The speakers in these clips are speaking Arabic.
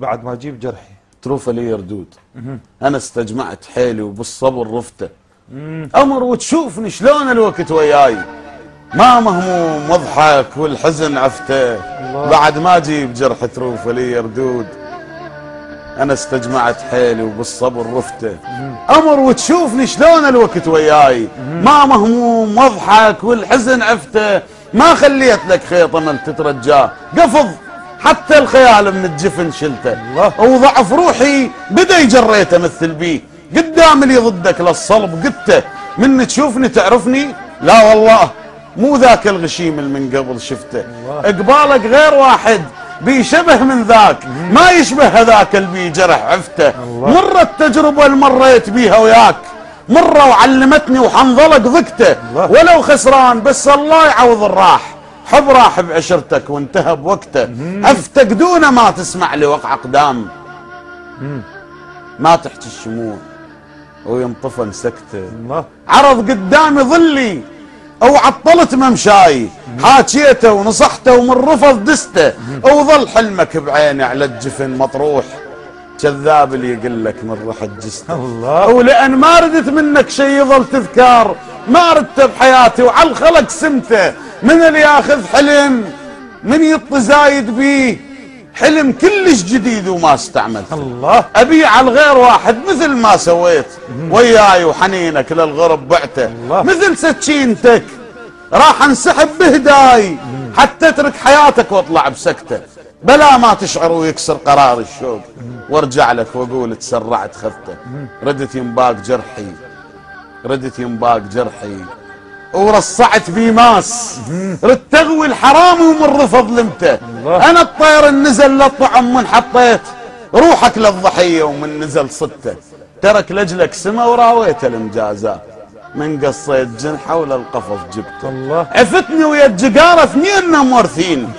بعد ما اجيب جرحي تروفه لي ردود. انا استجمعت حيلي وبالصبر رفته. امر وتشوفني شلون الوقت وياي، ما مهموم واضحك والحزن عفته. بعد ما اجيب جرح تروفه لي ردود. انا استجمعت حيلي وبالصبر رفته. امر وتشوفني شلون الوقت وياي، ما مهموم واضحك والحزن عفته. ما خليت لك خيط امل تترجاه، قفض حتى الخيال من الجفن شلته. وضعف روحي بدا يجريته مثل بيه، قدام اللي ضدك للصلب قدته. من تشوفني تعرفني؟ لا والله مو ذاك الغشيم اللي من قبل شفته. اقبالك غير واحد بيشبه من ذاك، ما يشبه هذاك اللي بيه جرح عفته. مرة التجربة اللي مريت بيها وياك، مرة وعلمتني وحنظلك ضقته. ولو خسران بس الله يعوض الراح، حب راح بعشرتك وانتهى بوقته. افتقدونه ما تسمع لي وقع اقدام، ما تحكي الشموع وينطفن سكته. عرض قدامي ظلي او عطلت ممشاي، حاكيته ونصحته ومن رفض دسته. وظل حلمك بعيني على الجفن مطروح، كذاب اللي يقول لك من رحت جسته. ولان ما ردت منك شيء يظل تذكار، ما ردت بحياتي وعلى الخلق سمته. من اللي ياخذ حلم من يطي زايد بيه، حلم كلش جديد وما استعملته. ابيع الغير واحد مثل ما سويت وياي، وحنينك للغرب بعته. مثل سكينتك راح انسحب بهداي، حتى اترك حياتك واطلع بسكته. بلا ما تشعر ويكسر قرار الشوق، وارجع لك واقول تسرعت خفته. ردت ينباق جرحي، ردت ينباق جرحي ورصعت بيماس. ردت اغوي الحرامي ومن رفض لمته. انا الطير النزل للطعم من حطيت روحك للضحيه ومن نزل صدته. ترك لاجلك سما وراويته المجازات، من قصيت جنحه ولا القفص جبته. عفتني ويا الجقاره اثنين مورثين،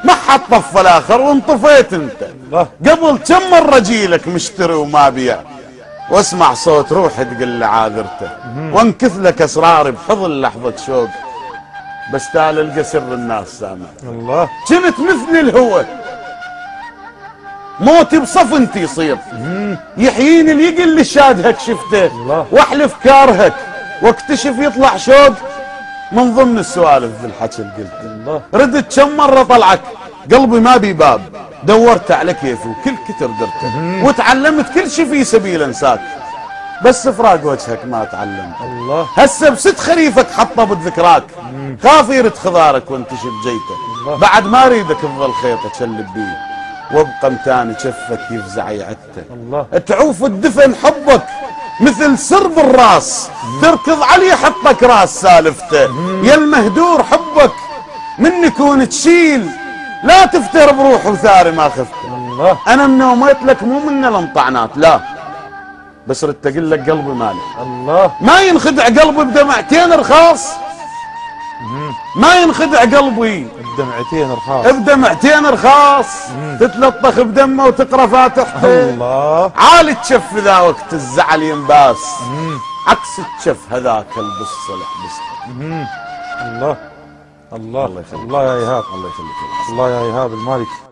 ما حد طف الاخر وانطفيت انت. قبل كم مره جيلك مشتري وما بيع، واسمع صوت روحي تقل لي عاذرته. وانكث لك اسراري بحضن لحظه شوق، بس تعال القى سر الناس سامع. كنت مثل الهوى موتي بصفنتي يصير، يحييني اللي يقل لي شادهك شفته. واحلف كارهك واكتشف يطلع شوق من ضمن السوالف بالحكي اللي قلته. ردت كم مره طلعك قلبي ما بي باب، دورت على كيفي وكل كتر درته. وتعلمت كل شي في سبيل انساك، بس فراق وجهك ما تعلمت. هسه بست خريفك حطه بذكراك، خاف يرد خضارك وانتشب جيته. بعد ما اريدك تظل خيطه تشلب بيه، وابقى متاني شفك يفزع يعته. تعوف الدفن حبك مثل سرب الراس، تركض عليه حطك راس سالفته. يا المهدور حبك من يكون تشيل، لا تفتر بروح وثاري ما خفته. انا من نوميت لك مو من الامطعنات لا، بس ردت اقول لك قلبي مالي. ما ينخدع قلبي بدمعتين رخاص، ما ينخدع قلبي بدمعتين رخاص، بدمعتين رخاص. تتلطخ بدمه وتقرا فاتحته. عالي التشف ذا وقت الزعل ينباس، عكس التشف هذاك البصلح بس. الله الله الله يا ايهاب، الله يخليك، الله يا ايهاب المالكي.